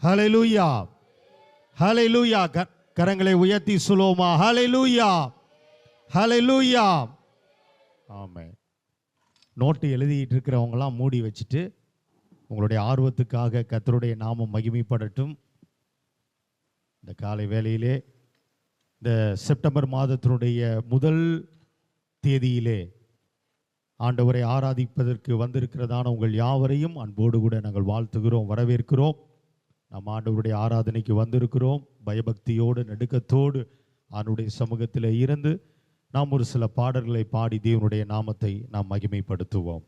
ஹல்லேலூயா, ஹல்லேலூயா. கரங்களை உயர்த்தி சொல்லுவோமா? ஹல்லேலூயா, ஹல்லேலூயா. ஆமென். நோட்டு எழுதிட்டு இருக்கிறவங்களாம் மூடி வச்சுட்டு உங்களுடைய ஆர்வத்துக்காக கர்த்தருடைய நாமம் மகிமைப்படட்டும். இந்த காலை வேளையிலே இந்த செப்டம்பர் மாதத்தினுடைய முதல் தேதியிலே ஆண்டவரை ஆராதிப்பதற்கு வந்திருக்கிறதான உங்கள் யாவரையும் அன்போடு கூட நாங்கள் வாழ்த்துகிறோம், வரவேற்கிறோம். நாம் ஆண்டவருடைய ஆராதனைக்கு வந்திருக்கிறோம். பயபக்தியோடு நடுக்கத்தோடு ஆண்டவருடைய சமூகத்தில் இருந்து நாம் ஒரு சில பாடல்களை பாடி தேவனுடைய நாமத்தை நாம் மகிமைப்படுத்துவோம்.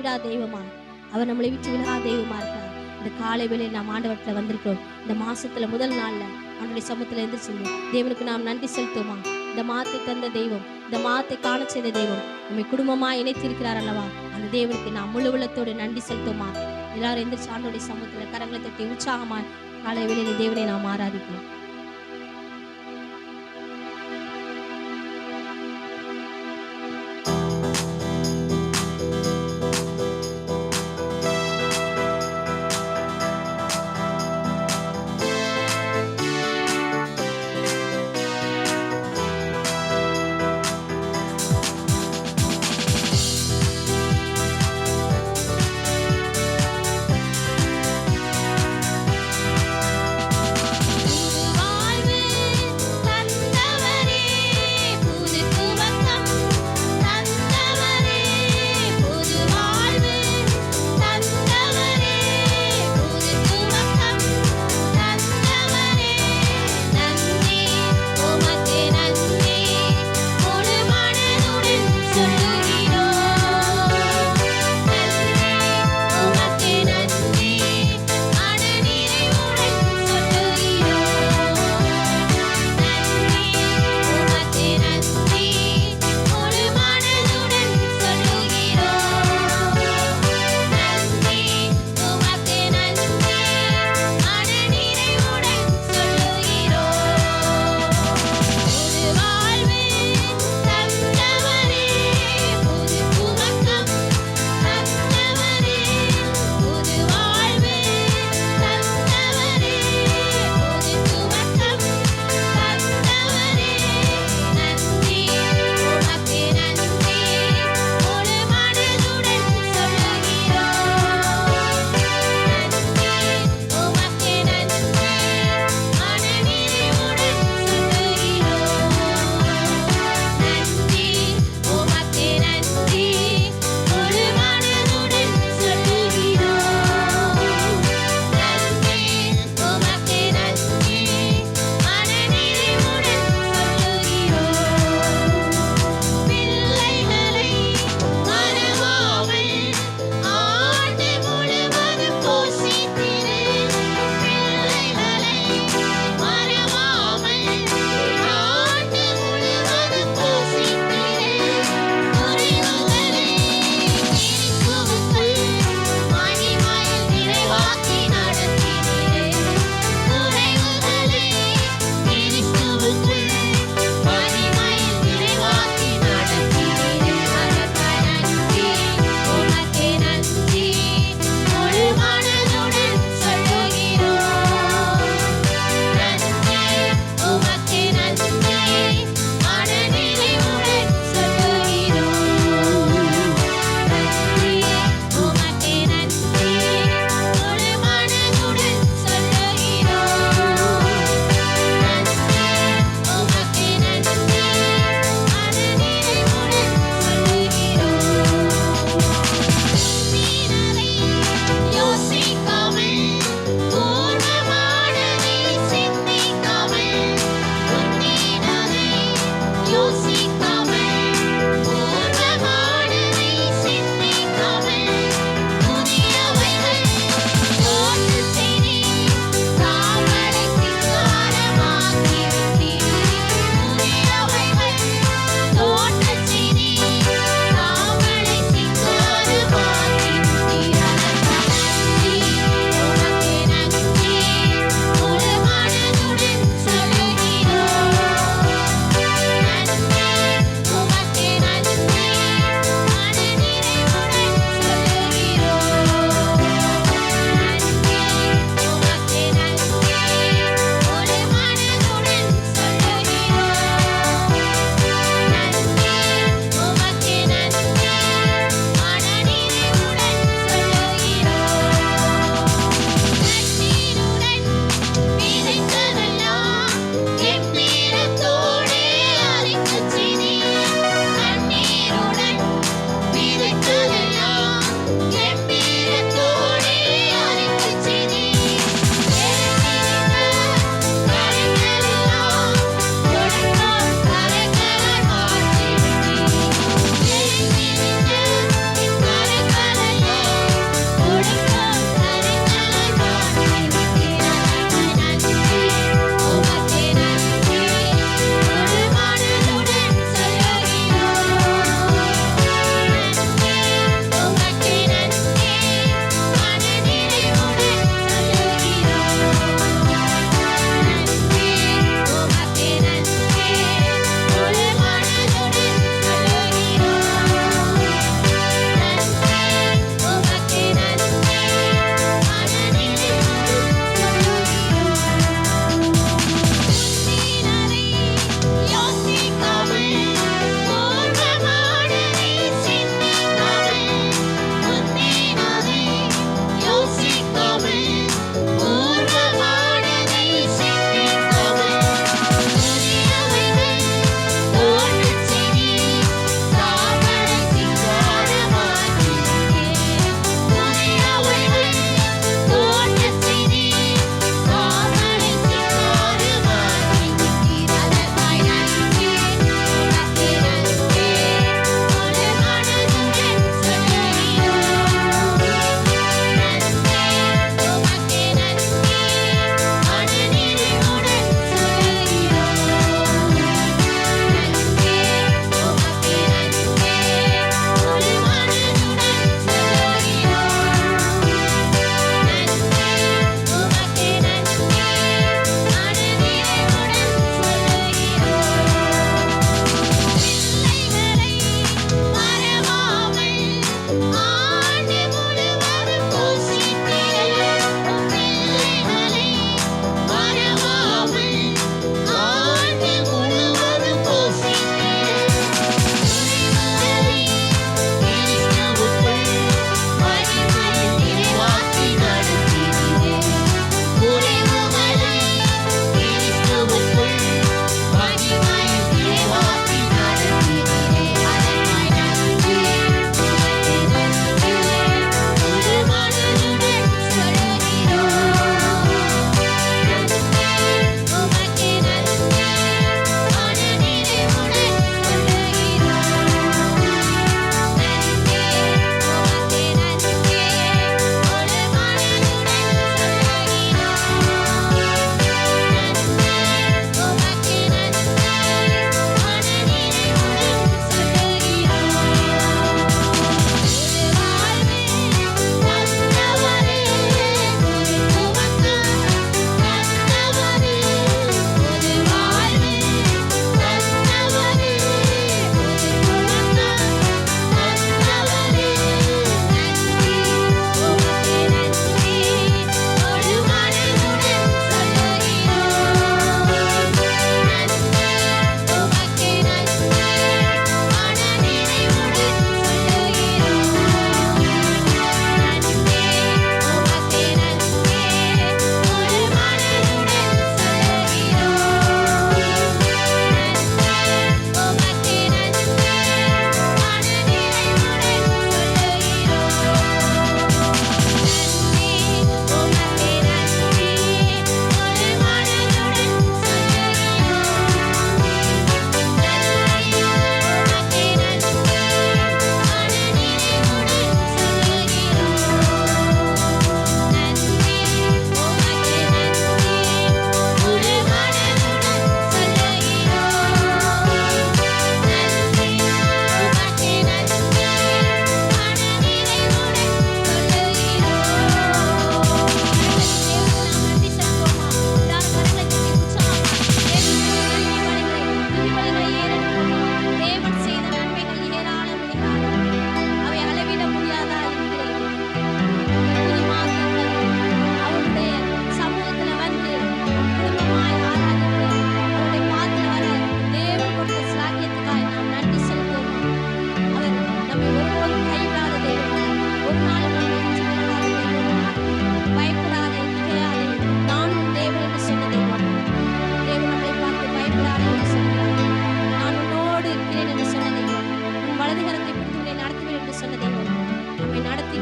கைவிடா தெய்வமா, அவர் நம்மளை விட்டு விலகா தெய்வமா இருக்கிறார். இந்த காலை வேளையில் நாம் ஆண்டவரத்தில் வந்திருக்கிறோம். இந்த மாசத்துல முதல் நாள்ல அவனுடைய சமூகத்துல எந்திரிச்சு தேவனுக்கு நாம் நன்றி செலுத்துவோமா? இந்த மாத்தை தந்த தெய்வம், இந்த மாத்தை காண செய்த தெய்வம் நம்மை குடும்பமா இணைத்திருக்கிறார் அல்லவா? அந்த தேவனுக்கு நாம் முழு உள்ளத்தோடு நன்றி செலுத்துவோமா? எல்லாரும் எந்திரிச்சு ஆண்டோடைய சமூகத்துல கரங்களை தட்டி உற்சாகமா காலை வேளையில் தேவனை நாம் ஆராதிப்போம்.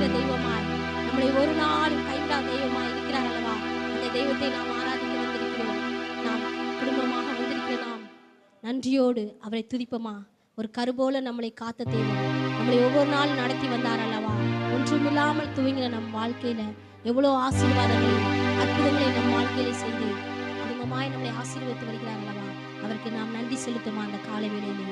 நடத்துகிற தெய்வமாய், நம்மளை ஒரு நாளும் கைவிடாத தெய்வமாய் இருக்கிறார் அல்லவா? அந்த தெய்வத்தை நாம் ஆராதிக்க வந்திருக்கிறோம். நாம் குடும்பமாக வந்திருக்கிற நாம் நன்றியோடு அவரை துதிப்போமா? ஒரு கருபோல நம்மளை காத்த தெய்வம், நம்மளை ஒவ்வொரு நாளும் நடத்தி வந்தார் அல்லவா? ஒன்றுமில்லாமல் துவங்கின நம் வாழ்க்கையில எவ்வளோ ஆசீர்வாதங்களை, அற்புதங்களை நம் வாழ்க்கையில செய்து குடும்பமாய் நம்மளை ஆசீர்வதித்து வருகிறார் அல்லவா? அவருக்கு நாம் நன்றி செலுத்துமா அந்த காலை வேளையிலே.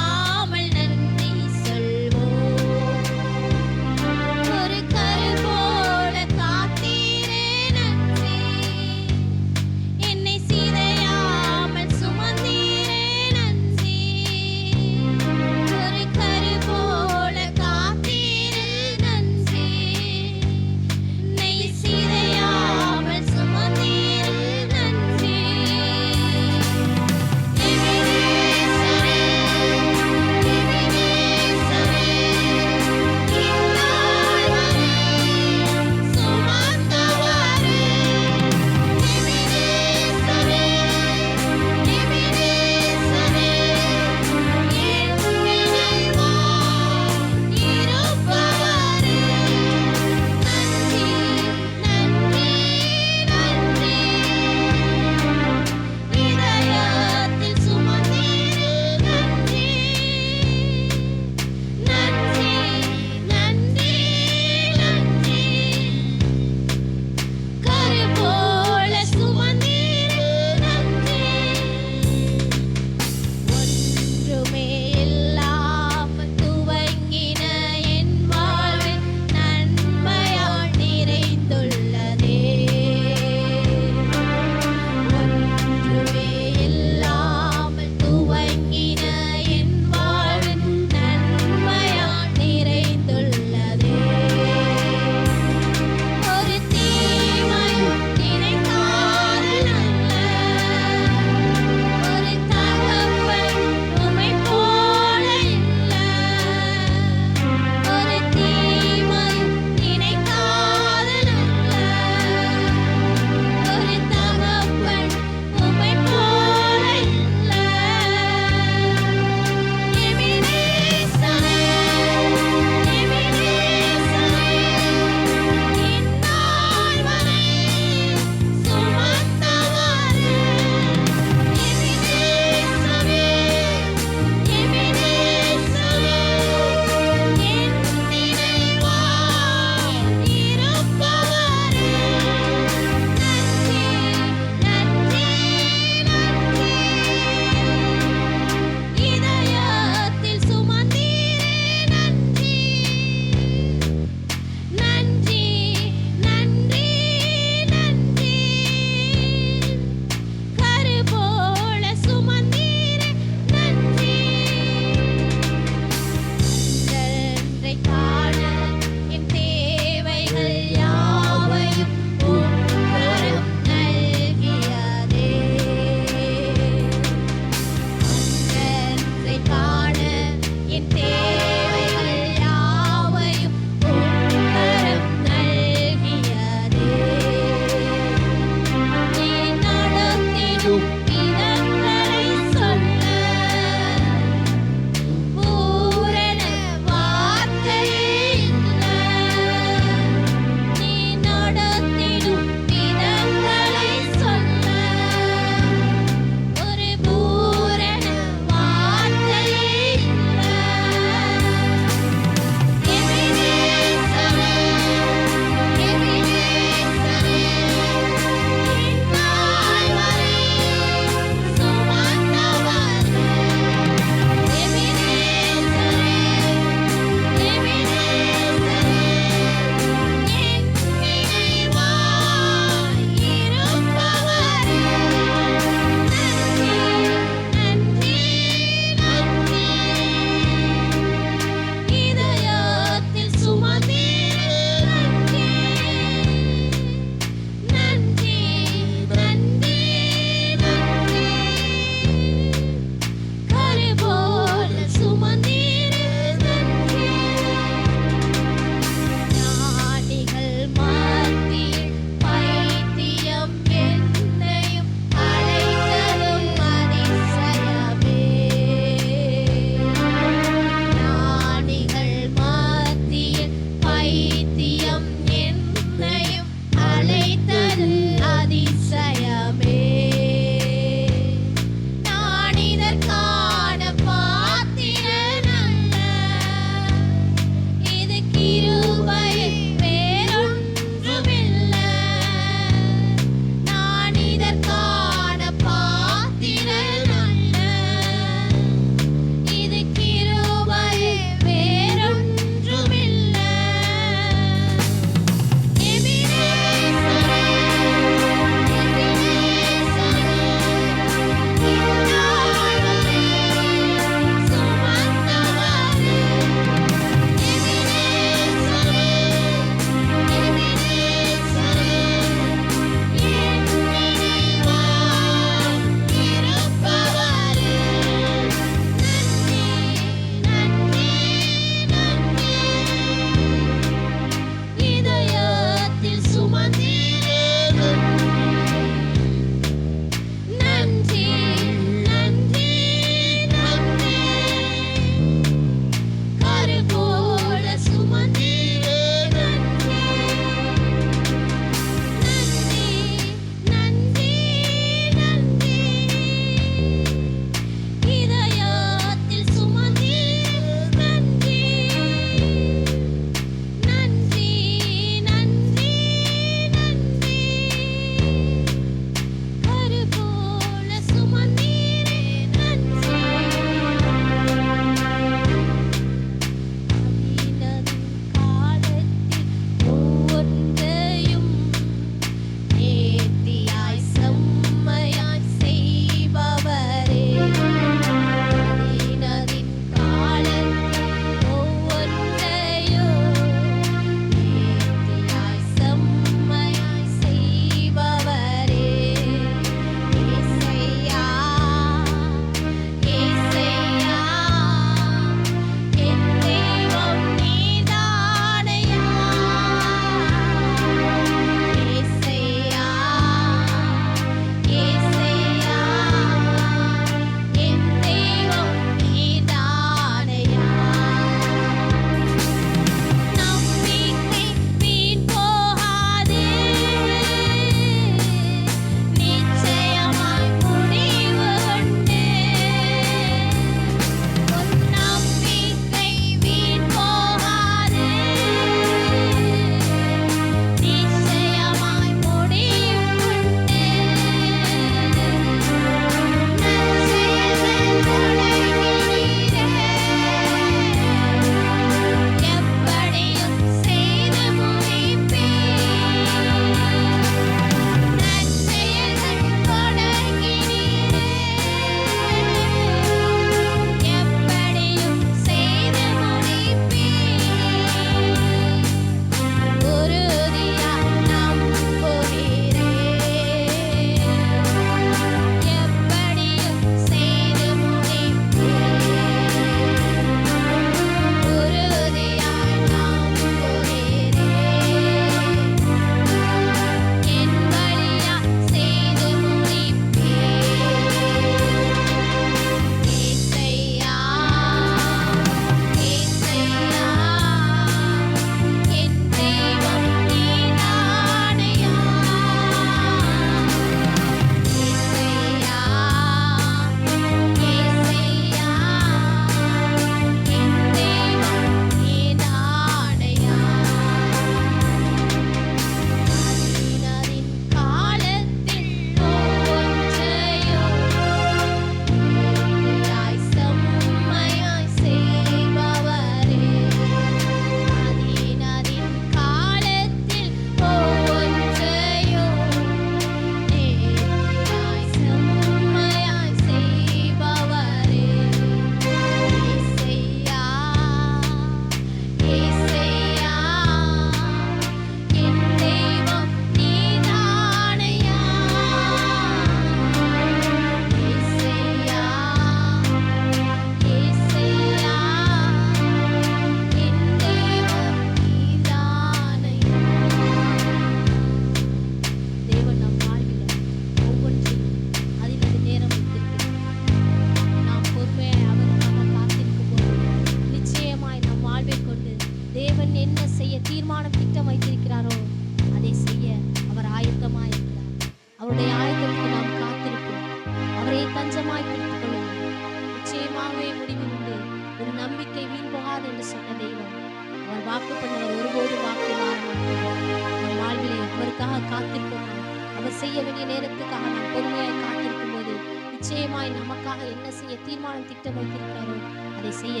செய்ய வேண்டிய நேரத்துக்காக நாம் பொறுமையாய் காத்திருக்கும் போது நிச்சயமாய் நமக்காக என்ன செய்ய தீர்மானம் திட்டம் வைத்திருக்கிறாரோ அதை செய்ய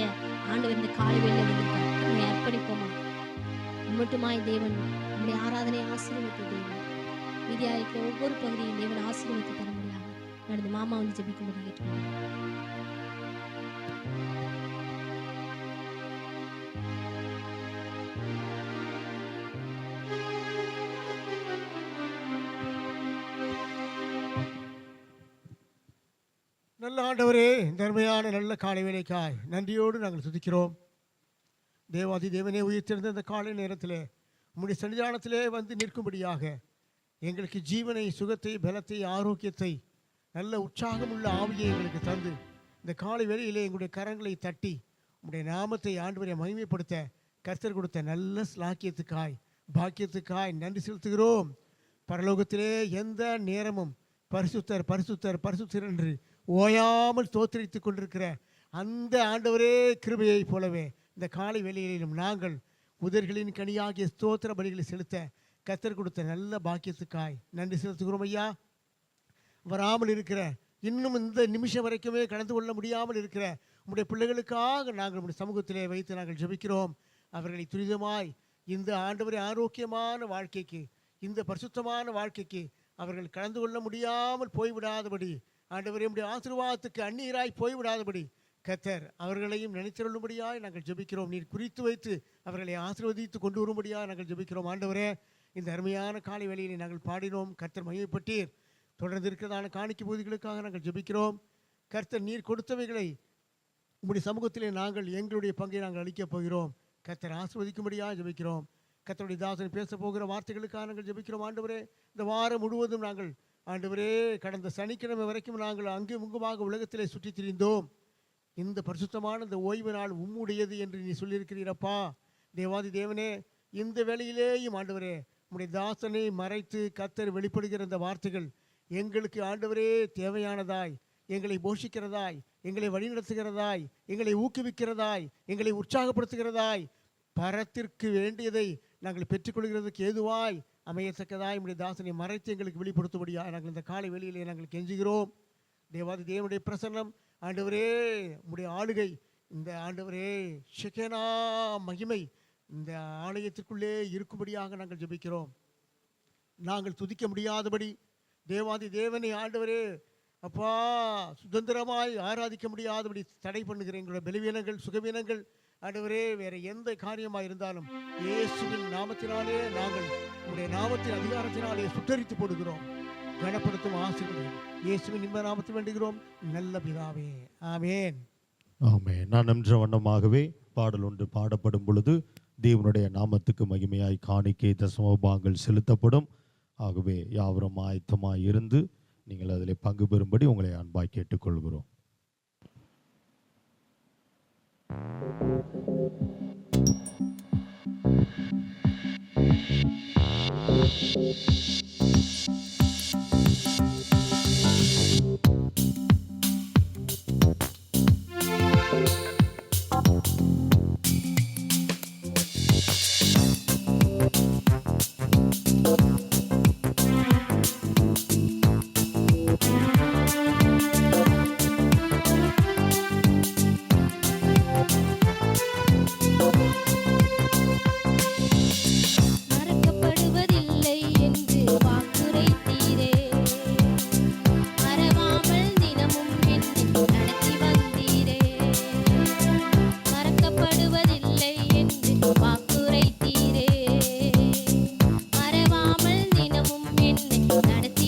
ஆண்டவர் இந்த காலை வேளையில வந்திருக்கார். நம்மை அர்ப்பணிப்போமா? மட்டுமாய் தேவன் நம்முடைய ஆராதனை ஆசீர்வதித்த தேவன். மீதியா இருக்கிற ஒவ்வொரு பகுதியும் தேவன் ஆசீர்வதித்து தர முடியாது. நடந்து மாமா வந்து ஜெபிக்கும்படி கேட்டுக்கொள்கிறேன். நல்ல ஆண்டவரே, இந்த அருமையான நல்ல காலை வேளைக்காய் நன்றியோடு நாங்கள் துதிக்கிறோம். தேவாதி தேவனே, உயிர்த்தெழுந்த இந்த காலை நேரத்தில் உம்முடைய சன்னிதானத்திலே வந்து நிற்கும்படியாக எங்களுக்கு ஜீவனை, சுகத்தை, பலத்தை, ஆரோக்கியத்தை, நல்ல உற்சாகமுள்ள ஆவியை எங்களுக்கு தந்து இந்த காலை வேளையிலே எங்களுடைய கரங்களை தட்டி உம்முடைய நாமத்தை ஆண்டவரை மகிமைப்படுத்த கர்த்தர் கொடுத்த நல்ல ஸ்லாக்கியத்துக்காய், பாக்கியத்துக்காய் நன்றி செலுத்துகிறோம். பரலோகத்திலே எந்த நேரமும் பரிசுத்தர் பரிசுத்தர் பரிசுத்தர் என்று ஓயாமல் தோற்றரித்துக் கொண்டிருக்கிற அந்த ஆண்டவரே கிருபையை போலவே இந்த காலை வேளையிலும் நாங்கள் உதர்களின் கனியாகிய ஸ்தோத்திர பலிகளை செலுத்த கர்த்தர் கொடுத்த நல்ல பாக்கியத்துக்காய் நன்றி செலுத்துகிறோம். ஐயா, வராமல் இருக்கிற இன்னும் இந்த நிமிஷம் வரைக்குமே கடந்து கொள்ள முடியாமல் இருக்கிற உம்முடைய பிள்ளைகளுக்காக நாங்கள் உம்முடைய சமூகத்திலே வைத்து நாங்கள் ஜெபிக்கிறோம். அவர்களை துரிதமாய் இந்த ஆண்டவரை ஆரோக்கியமான வாழ்க்கைக்கு, இந்த பரிசுத்தமான வாழ்க்கைக்கு அவர்கள் கலந்து கொள்ள முடியாமல் போய்விடாதபடி, ஆண்டவரே உம்முடைய ஆசீர்வாதத்துக்கு அந்நியராய் போய்விடாதபடி கர்த்தர் அவர்களையும் நினைத்திருளும்படியாய் நாங்கள் ஜெபிக்கிறோம். நீர் குறித்து வைத்து அவர்களை ஆசீர்வதித்து கொண்டு வரும்படியாக நாங்கள் ஜெபிக்கிறோம். ஆண்டவரே, இந்த அருமையான காலை வேளையிலே நாங்கள் பாடினோம். கர்த்தர் மகிமைப்பட்டீர். தொடர்ந்து இருக்கிறதான காணிக்கை பகுதிகளுக்காக நாங்கள் ஜெபிக்கிறோம். கர்த்தர் நீர் கொடுத்தவைகளை உம்முடைய சமூகத்திலே நாங்கள் எங்களுடைய பங்கை நாங்கள் அளிக்கப் போகிறோம். கர்த்தர் ஆசீர்வதிக்கும்படியாக ஜெபிக்கிறோம். கர்த்தருடைய தாசன் பேச போகிற வார்த்தைகளுக்காக நாங்கள் ஜெபிக்கிறோம். ஆண்டவரே, இந்த வாரம் முழுவதும் நாங்கள் ஆண்டவரே கடந்த சனிக்கிழமை வரைக்கும் நாங்கள் அங்கும் இங்குமாக உலகத்திலே சுற்றித் திரிந்தோம். இந்த பரிசுத்தமான இந்த ஓய்வு நாள் உம்முடையது என்று நீ சொல்லியிருக்கிறீரப்பா. தேவாதி தேவனே, இந்த வேளையிலேயும் ஆண்டவரே உம்முடைய தாசனை மறைத்து கர்த்தர் வெளிப்படுகிற இந்த வார்த்தைகள் எங்களுக்கு ஆண்டவரே தேவையானதாய், எங்களை போஷிக்கிறதாய், எங்களை வழிநடத்துகிறதாய், எங்களை ஊக்குவிக்கிறதாய், எங்களை உற்சாகப்படுத்துகிறதாய், பரத்திற்கு வேண்டியதை நாங்கள் பெற்றுக்கொள்கிறதுக்கு ஏதுவாய் அமையத்தக்கதாய் உம்முடைய தாசனை மறைத்து எங்களுக்கு வெளிப்படுத்தும்படியாக நாங்கள் இந்த காலை வேளையிலே நாங்கள் கெஞ்சுகிறோம். தேவாதி தேவனுடைய பிரசன்னம் ஆண்டவரே, உம்முடைய ஆளுகை, இந்த ஆண்டவரே ஷெகேனா மகிமை இந்த ஆலயத்திற்குள்ளே இருக்கும்படியாக நாங்கள் ஜெபிக்கிறோம். நாங்கள் துதிக்க முடியாதபடி தேவாதி தேவனை ஆண்டவரே அப்பா சுதந்திரமாய் ஆராதிக்க முடியாதபடி தடை பண்ணுகிற எங்களுடைய பலவீனங்கள், சுகவீனங்கள் ஆண்டவரே வேற எந்த காரியமாக இருந்தாலும் இயேசுவின் நாமத்தினாலே நாங்கள் உம்முடைய நாமத்தின் அதிகாரத்தினாலே சுட்டரித்து போடுகிறோம். கனப்படுத்தும் ஆசீர்வதியும் இயேசுவின் இன்ப நாமத்தில் வேண்டுகிறோம் நல்ல பிதாவே, ஆமென். ஆமென். நான் என்ற வண்ணமாகவே பாடல் ஒன்று பாடப்படும் பொழுது தேவனுடைய நாமத்துக்கு மகிமையாய் காணிக்கை தசமபாகங்கள் செலுத்தப்படும். ஆகவே யாவரும் ஆயத்தமாய் இருந்து நீங்கள் அதில் பங்கு பெறும்படி உங்களை அன்பாய் கேட்டுக்கொள்கிறோம். மறக்கப்படுவதில்லை என்று வாக்குரைத்தீரே, மறவாமல் தினமும் என்னை நடத்தி வந்தீரே. மறக்கப்படுவதில்லை என்று வாக்குரைத்தீரே, மறவாமல் தினமும் என்னை நடத்தி